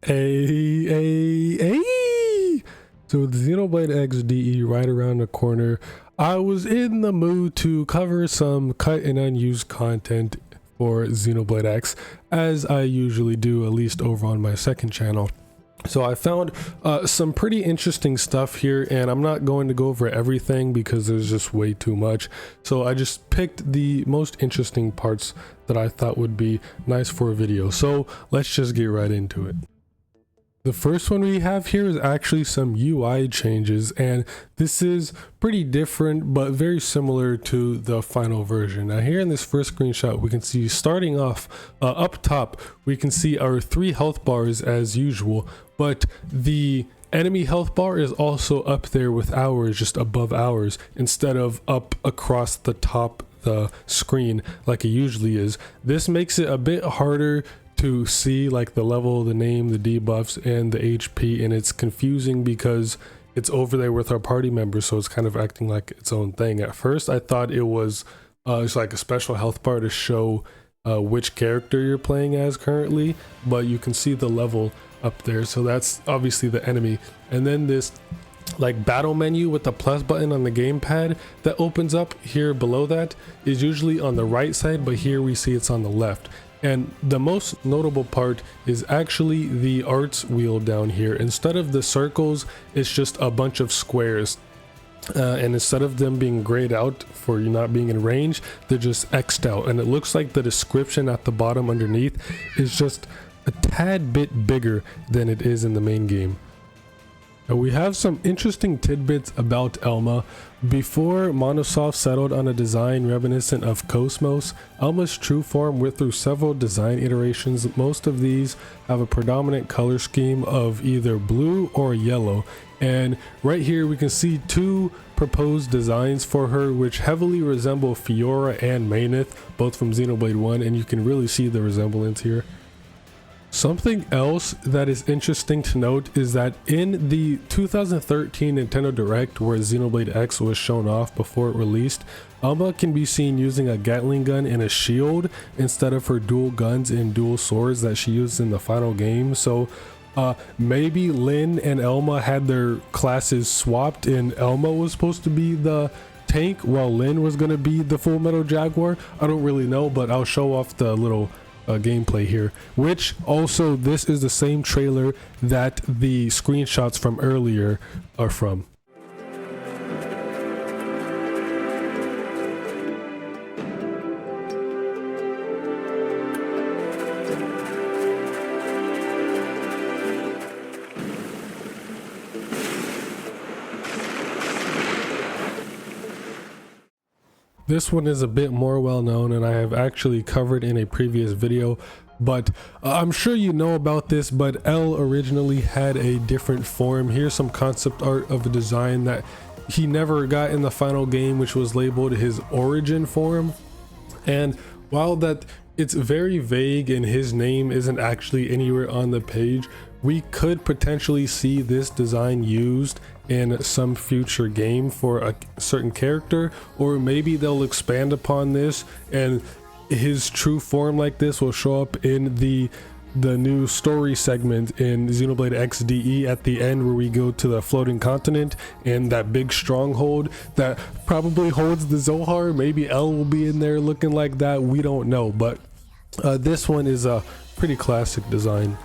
Hey. So with Xenoblade X DE right around the corner, I was in the mood to cover some cut and unused content for Xenoblade X, as I usually do, at least over on my second channel. So I found some pretty interesting stuff here, and I'm not going to go over everything because there's just way too much. So I just picked the most interesting parts that I thought would be nice for a video. So let's just get right into it. The first one we have here is actually some UI changes, and this is pretty different but very similar to the final version. Now here in this first screenshot, we can see starting off up top, we can see our 3 health bars as usual, but the enemy health bar is also up there with ours, just above ours, instead of up across the top the screen like it usually is. This makes it a bit harder to see like the level, the name, the debuffs, and the HP, and it's confusing because it's over there with our party members, so it's kind of acting like its own thing. At first I thought it was it's like a special health bar to show which character you're playing as currently, but you can see the level up there, so that's obviously the enemy. And then this like battle menu with the plus button on the gamepad that opens up here below that is usually on the right side, but here we see it's on the left. And the most notable part is actually the arts wheel down here. Instead of the circles, it's just a bunch of squares. And instead of them being grayed out for you not being in range, they're just X'd out. And it looks like the description at the bottom underneath is just a tad bit bigger than it is in the main game. Now we have some interesting tidbits about Elma. Before Monosoft settled on a design reminiscent of Cosmos, Elma's true form went through several design iterations. Most of these have a predominant color scheme of either blue or yellow. And right here we can see 2 proposed designs for her which heavily resemble Fiora and Maineth, both from Xenoblade 1, and you can really see the resemblance here. Something else that is interesting to note is that in the 2013 Nintendo Direct, where Xenoblade X was shown off before it released, Elma can be seen using a Gatling gun and a shield instead of her dual guns and dual swords that she used in the final game. So maybe Lyn and Elma had their classes swapped, and Elma was supposed to be the tank while Lyn was going to be the Full Metal Jaguar. I don't really know, but I'll show off the little gameplay here, which also this is the same trailer that the screenshots from earlier are from. This one is a bit more well known, and I have actually covered in a previous video, but I'm sure you know about this, but L originally had a different form. Here's some concept art of a design that he never got in the final game, which was labeled his origin form. And while that it's very vague and his name isn't actually anywhere on the page, we could potentially see this design used in some future game for a certain character, or maybe they'll expand upon this and his true form like this will show up in the new story segment in Xenoblade X DE at the end, where we go to the floating continent and that big stronghold that probably holds the Zohar. Maybe L will be in there looking like that, we don't know, but this one is a pretty classic design.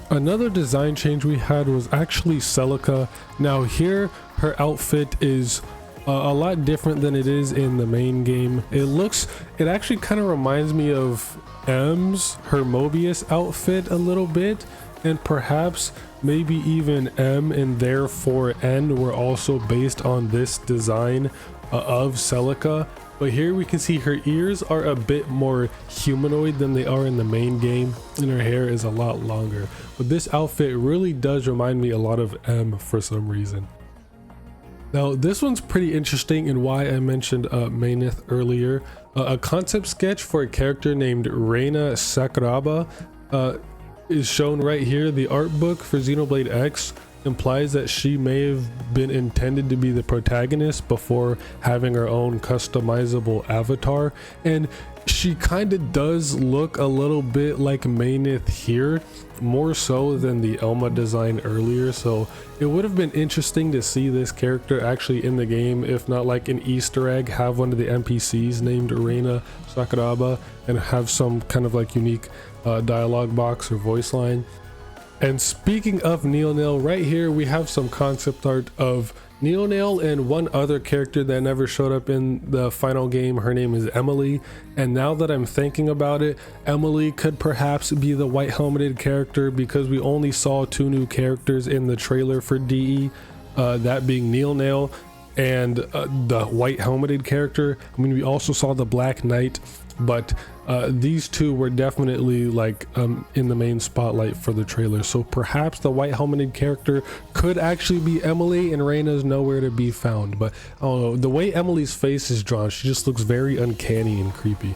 Another design change we had was actually Celica. Now here her outfit is a lot different than it is in the main game. It actually kind of reminds me of M's, her Mobius outfit a little bit, and perhaps maybe even M and therefore N were also based on this design of Celica. But here we can see her ears are a bit more humanoid than they are in the main game, and her hair is a lot longer. But this outfit really does remind me a lot of M for some reason. Now this one's pretty interesting, and why I mentioned Maineth earlier. A concept sketch for a character named Reina Sakuraba is shown right here. The art book for Xenoblade X implies that she may have been intended to be the protagonist before having her own customizable avatar, and she kind of does look a little bit like Mainith here, more so than the Elma design earlier, so it would have been interesting to see this character actually in the game, if not like an Easter egg, have one of the NPCs named Reina Sakuraba and have some kind of like unique dialogue box or voice line. And speaking of Neonail, right here we have some concept art of Neonail and one other character that never showed up in the final game. Her name is Emily, and now that I'm thinking about it, Emily could perhaps be the white helmeted character, because we only saw 2 new characters in the trailer for DE, that being Neonail and the white helmeted character. I mean, we also saw the Black Knight, but these 2 were definitely like in the main spotlight for the trailer, so perhaps the white helmeted character could actually be Emily and Reina's nowhere to be found. But I don't know, the way Emily's face is drawn, she just looks very uncanny and creepy.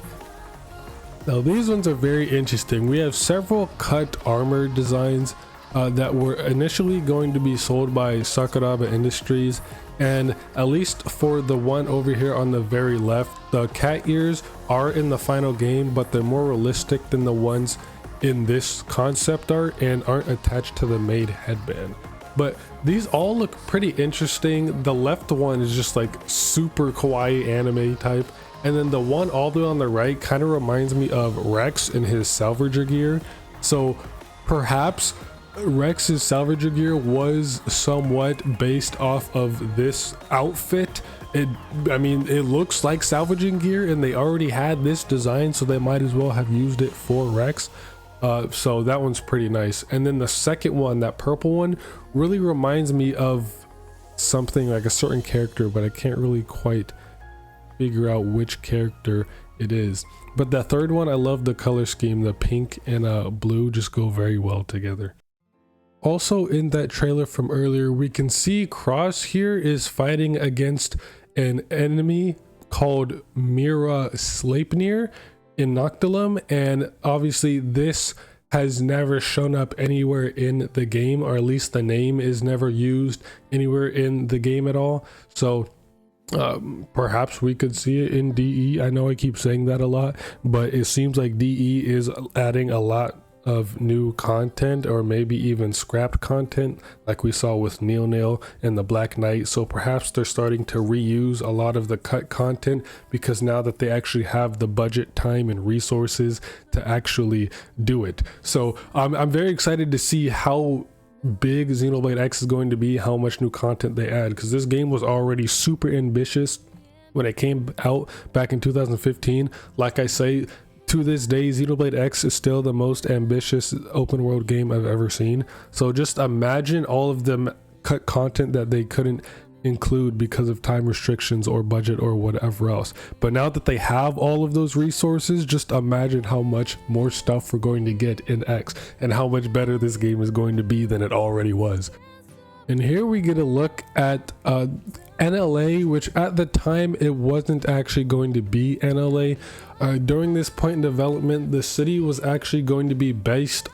Now these ones are very interesting. We have several cut armor designs that were initially going to be sold by Sakuraba Industries, and at least for the one over here on the very left, the cat ears are in the final game, but they're more realistic than the ones in this concept art and aren't attached to the maid headband. But these all look pretty interesting. The left one is just like super kawaii anime type, and then the one all the way on the right kind of reminds me of Rex in his salvager gear. So perhaps Rex's salvager gear was somewhat based off of this outfit. I mean, it looks like salvaging gear, and they already had this design, so they might as well have used it for Rex. So that one's pretty nice. And then the second one, that purple one, really reminds me of something like a certain character, but I can't really quite figure out which character it is. But the third one, I love the color scheme. The pink and blue just go very well together. Also in that trailer from earlier, we can see Cross here is fighting against an enemy called Mira Sleipnir in Noctilum, and obviously this has never shown up anywhere in the game, or at least the name is never used anywhere in the game at all. So perhaps we could see it in DE. I know I keep saying that a lot, but it seems like DE is adding a lot of new content, or maybe even scrapped content like we saw with Neonail and the Black Knight. So perhaps they're starting to reuse a lot of the cut content, because now that they actually have the budget, time, and resources to actually do it. So I'm very excited to see how big Xenoblade X is going to be, how much new content they add, because this game was already super ambitious when it came out back in 2015. Like I say, to this day, Xenoblade X is still the most ambitious open world game I've ever seen. So just imagine all of them cut content that they couldn't include because of time restrictions or budget or whatever else. But now that they have all of those resources, just imagine how much more stuff we're going to get in X, and how much better this game is going to be than it already was. And here we get a look at NLA, which at the time it wasn't actually going to be NLA. During this point in development, the city was actually going to be based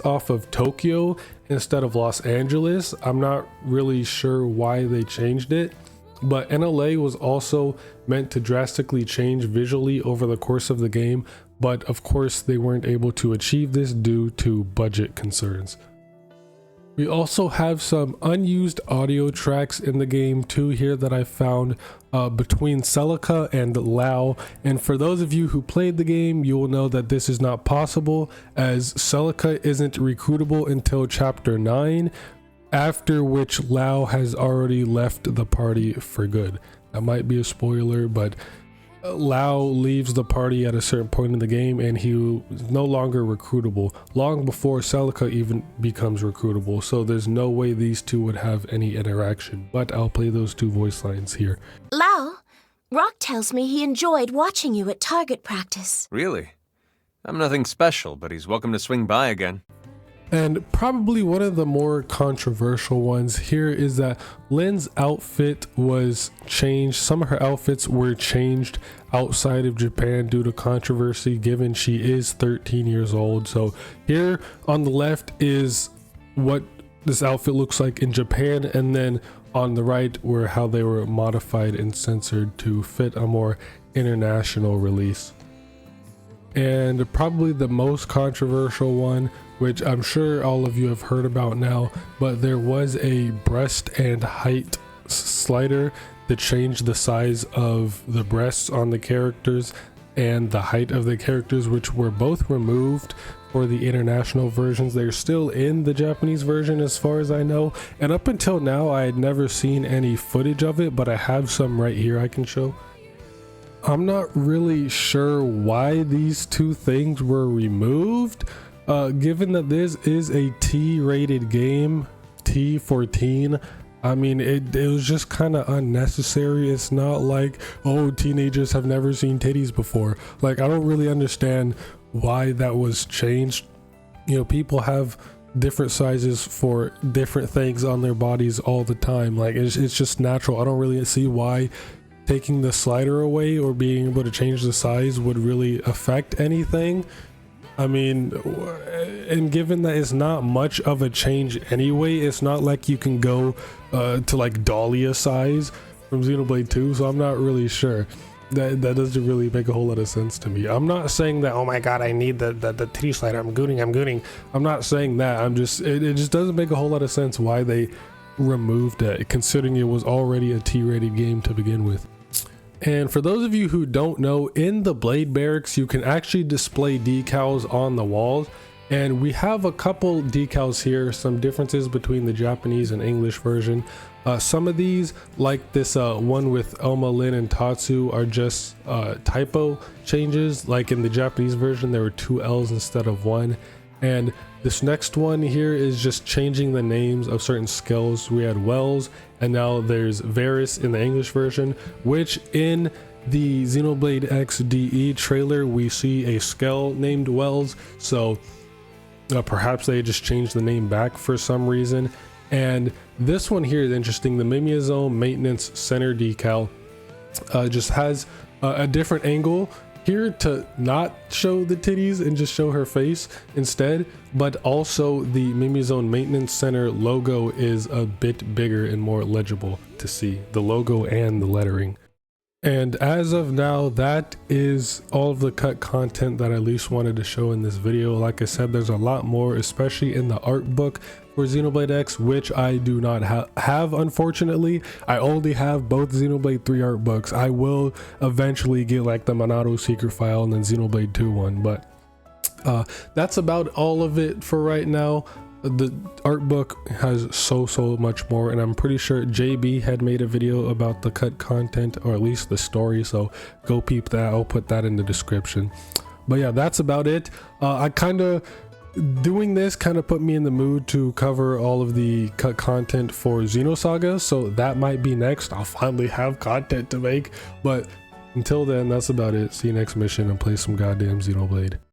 off of Tokyo instead of Los Angeles. I'm not really sure why they changed it, but NLA was also meant to drastically change visually over the course of the game, but of course they weren't able to achieve this due to budget concerns. We also have some unused audio tracks in the game too here that I found between Celica and Lao, and for those of you who played the game, you will know that this is not possible, as Celica isn't recruitable until chapter 9, after which Lao has already left the party for good. That might be a spoiler, but Lao leaves the party at a certain point in the game, and he is no longer recruitable long before Celica even becomes recruitable, so there's no way these two would have any interaction. But I'll play those two voice lines here. Lao, Rock tells me he enjoyed watching you at target practice. Really? I'm nothing special, but he's welcome to swing by again. And probably one of the more controversial ones here is that Lynn's outfit was changed. Some of her outfits were changed outside of Japan due to controversy, given she is 13 years old. So here on the left is what this outfit looks like in Japan, and then on the right were how they were modified and censored to fit a more international release. And probably the most controversial one, which I'm sure all of you have heard about now, but there was a breast and height slider that changed the size of the breasts on the characters and the height of the characters, which were both removed for the international versions. They're still in the Japanese version as far as I know, and up until now I had never seen any footage of it, but I have some right here I can show. I'm not really sure why these two things were removed, given that this is a T-rated game, T14. I mean, it was just kind of unnecessary. It's not like, oh, teenagers have never seen titties before. Like, I don't really understand why that was changed. You know, people have different sizes for different things on their bodies all the time. Like, it's just natural. I don't really see why taking the slider away or being able to change the size would really affect anything. I mean, and given that it's not much of a change anyway, it's not like you can go to like Dahlia size from Xenoblade 2, so I'm not really sure. That doesn't really make a whole lot of sense to me. I'm not saying that, oh my god, I need the titty slider, I'm gooning. I'm not saying that. I'm just, it just doesn't make a whole lot of sense why they removed it, considering it was already a T-rated game to begin with. And for those of you who don't know, in the Blade Barracks you can actually display decals on the walls, and we have a couple decals here, some differences between the Japanese and English version. Some of these, like this one with Elma, Lin, and Tatsu, are just typo changes. Like in the Japanese version there were 2 L's instead of 1, and this next one here is just changing the names of certain skills. We had Wells, and now there's Varus in the English version, which in the Xenoblade X DE trailer we see a Skell named Wells, so perhaps they just changed the name back for some reason. And this one here is interesting. The Mimizone Maintenance Center decal just has a different angle here to not show the titties and just show her face instead, but also the Mimizone Maintenance Center logo is a bit bigger and more legible to see, the logo and the lettering. And as of now, that is all of the cut content that I at least wanted to show in this video. Like I said, there's a lot more, especially in the art book for Xenoblade X, which I do not have unfortunately. I only have both Xenoblade 3 art books. I will eventually get like the Monado secret file and then Xenoblade 2 one, but that's about all of it for right now. The art book has so much more, and I'm pretty sure JB had made a video about the cut content, or at least the story, so go peep that. I'll put that in the description. But yeah, that's about it. I kind of doing this kind of put me in the mood to cover all of the cut content for Xenosaga, so that might be next. I'll finally have content to make, but until then, that's about it. See you next mission and play some goddamn Xenoblade.